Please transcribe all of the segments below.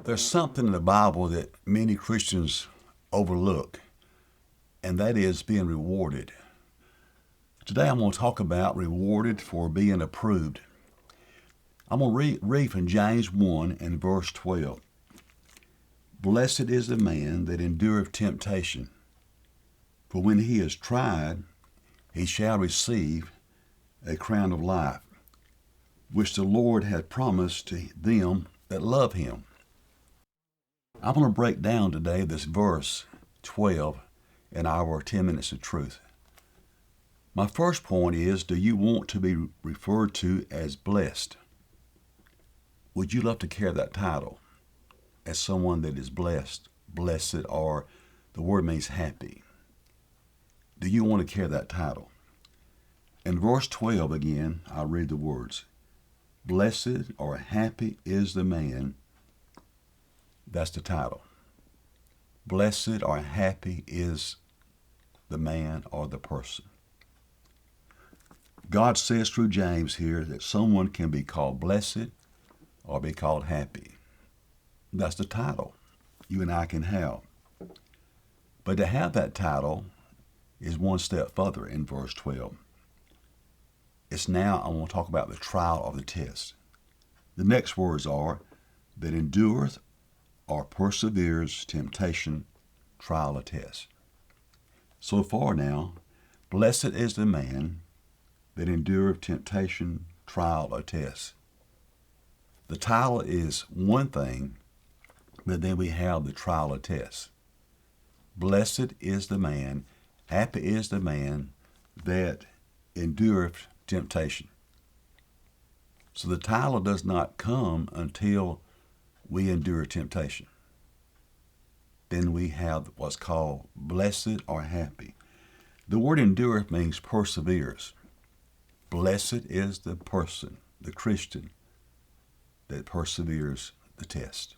There's something in the Bible that many Christians overlook, and that is being rewarded. Today I'm going to talk about rewarded for being approved. I'm going to read from James 1 and verse 12. Blessed is the man that endureth temptation, for when he is tried, he shall receive a crown of life, which the Lord hath promised to them that love him. I'm going to break down today this verse 12 in our 10 minutes of truth. My first point is, do you want to be referred to as blessed? Would you love to carry that title as someone that is blessed, or the word means happy? Do you want to carry that title? In verse 12 again, I'll read the words. Blessed or happy is the man. That's the title. Blessed or happy is the man or the person. God says through James here that someone can be called blessed or be called happy. That's the title you and I can have. But to have that title is one step further in verse 12. It's now I want to talk about the trial of the test. The next words are, that endureth or perseveres temptation, trial, or test. So far now, blessed is the man that endureth temptation, trial, or test. The title is one thing, but then we have the trial or test. Blessed is the man, happy is the man that endureth temptation. So the title does not come until we endure temptation. Then we have what's called blessed or happy. The word endureth means perseveres. Blessed is the person, the Christian, that perseveres the test.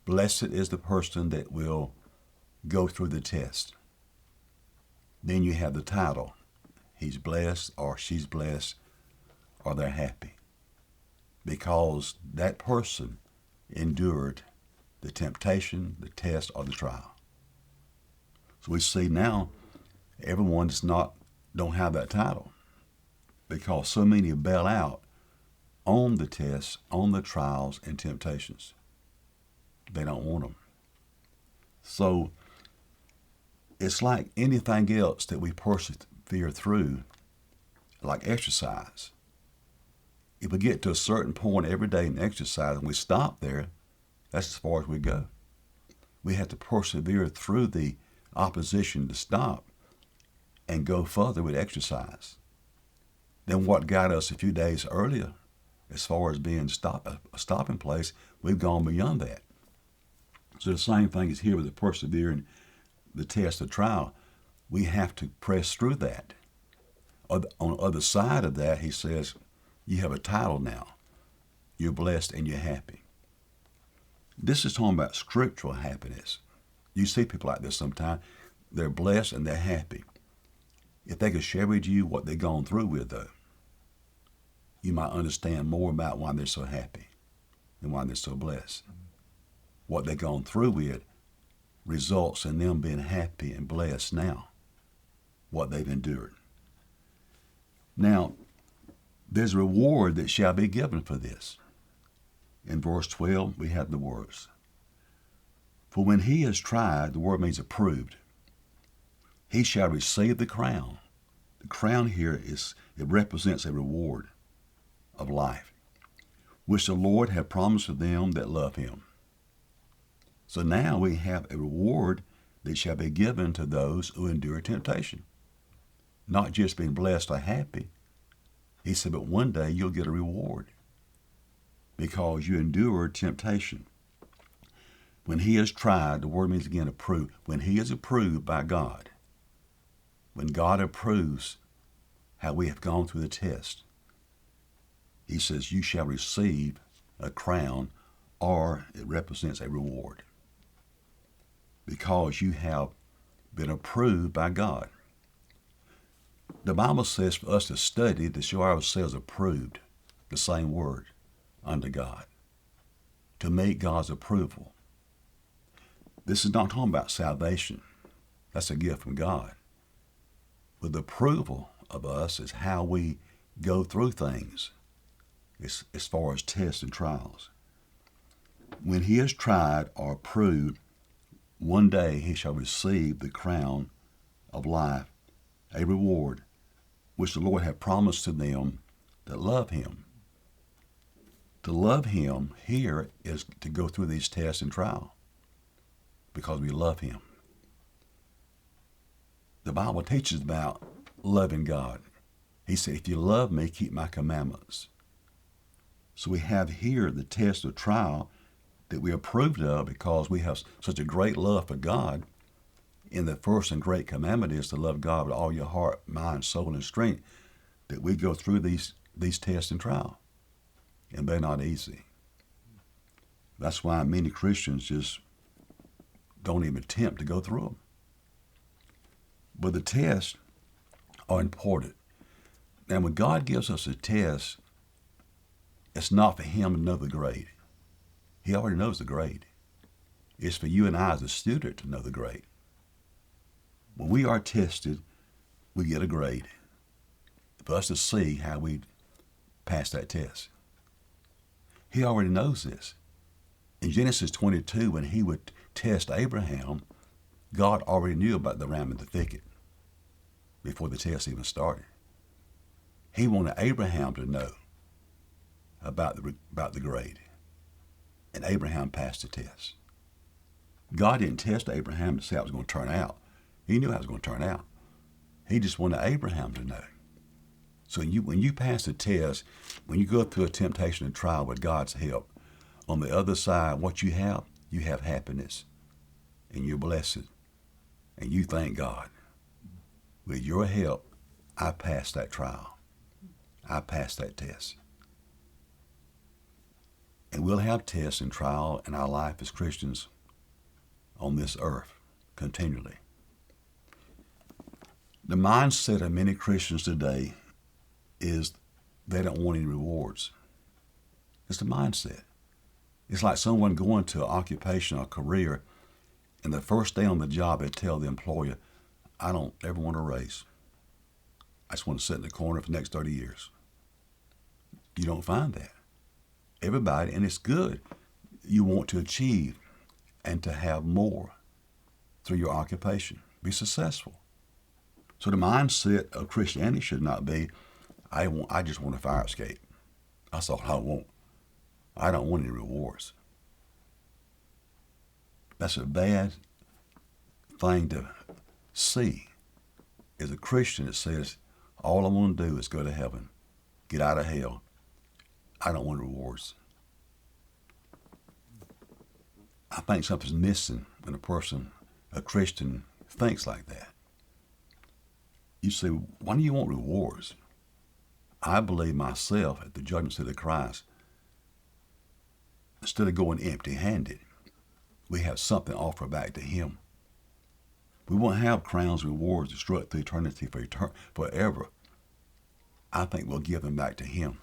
Blessed is the person that will go through the test. Then you have the title. He's blessed or she's blessed or they're happy, because that person endured the temptation, the test, or the trial. So we see now everyone don't have that title, because so many bail out on the tests, on the trials and temptations. They don't want them. So it's like anything else that we persevere through, like exercise. If we get to a certain point every day in exercise and we stop there, that's as far as we go. We have to persevere through the opposition to stop and go further with exercise than what got us a few days earlier. As far as being a stopping place, we've gone beyond that. So the same thing is here with the persevering, the test, the trial. We have to press through that. On the other side of that, he says, you have a title now. You're blessed and you're happy. This is talking about scriptural happiness. You see people like this sometimes. They're blessed and they're happy. If they could share with you what they've gone through with, though, you might understand more about why they're so happy and why they're so blessed. What they've gone through with results in them being happy and blessed now, what they've endured. Now, there's a reward that shall be given for this. In verse 12, we have the words. For when he is tried, the word means approved, he shall receive the crown. The crown here it represents a reward of life, which the Lord hath promised to them that love him. So now we have a reward that shall be given to those who endure temptation. Not just being blessed or happy. He said, but one day you'll get a reward because you endured temptation. When he is tried, the word means again approved. When he is approved by God, when God approves how we have gone through the test, he says, you shall receive a crown, or it represents a reward, because you have been approved by God. The Bible says for us to study to show ourselves approved, the same word, unto God. to meet God's approval. This is not talking about salvation. That's a gift from God. But the approval of us is how we go through things as far as tests and trials. When he is tried or approved, one day he shall receive the crown of life, a reward which the Lord hath promised to them that love him. To love him here is to go through these tests and trials because we love him. The Bible teaches about loving God. He said, if you love me, keep my commandments. So we have here the test or trial that we are approved of because we have such a great love for God. And the first and great commandment is to love God with all your heart, mind, soul, and strength, that we go through these tests and trials. And they're not easy. That's why many Christians just don't even attempt to go through them. But the tests are important. And when God gives us a test, it's not for him to know the grade. He already knows the grade. It's for you and I as a student to know the grade. When we are tested, we get a grade for us to see how we pass that test. He already knows this. In Genesis 22, when he would test Abraham, God already knew about the ram in the thicket before the test even started. He wanted Abraham to know about the grade. And Abraham passed the test. God didn't test Abraham to see how it was going to turn out. He knew how it was going to turn out. He just wanted Abraham to know. So when you pass the test, when you go through a temptation and trial with God's help, on the other side, what you have happiness. And you're blessed. And you thank God. With your help, I passed that trial. I passed that test. And we'll have tests and trial in our life as Christians on this earth continually. The mindset of many Christians today is they don't want any rewards. It's the mindset. It's like someone going to an occupation or career, and the first day on the job they tell the employer, I don't ever want a raise. I just want to sit in the corner for the next 30 years. You don't find that. Everybody, and it's good, you want to achieve and to have more through your occupation. Be successful. So the mindset of Christianity should not be, I just want a fire escape. That's all I want. I don't want any rewards. That's a bad thing to see as a Christian that says, all I want to do is go to heaven, get out of hell. I don't want rewards. I think something's missing when a Christian, thinks like that. You say, why do you want rewards? I believe myself at the judgment seat of Christ, instead of going empty-handed, we have something to offer back to him. We won't have crowns and rewards destroyed through eternity forever. I think we'll give them back to him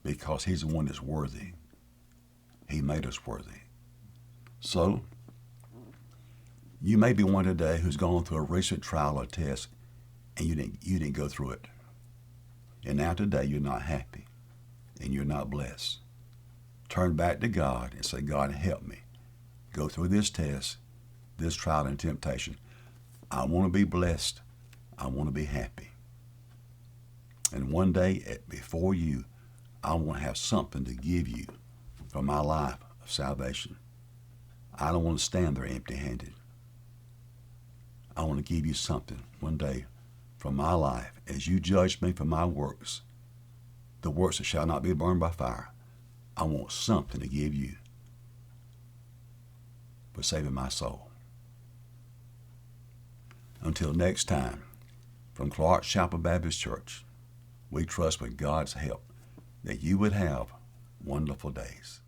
because he's the one that's worthy. He made us worthy. So, you may be one today who's gone through a recent trial or test and you didn't go through it. And now today you're not happy and you're not blessed. Turn back to God and say, God, help me go through this test, this trial and temptation. I want to be blessed. I want to be happy. And one day before you, I want to have something to give you from my life of salvation. I don't want to stand there empty-handed. I want to give you something one day from my life as you judge me for my works, the works that shall not be burned by fire. I want something to give you for saving my soul. Until next time, from Clark Chapel Baptist Church, we trust with God's help that you would have wonderful days.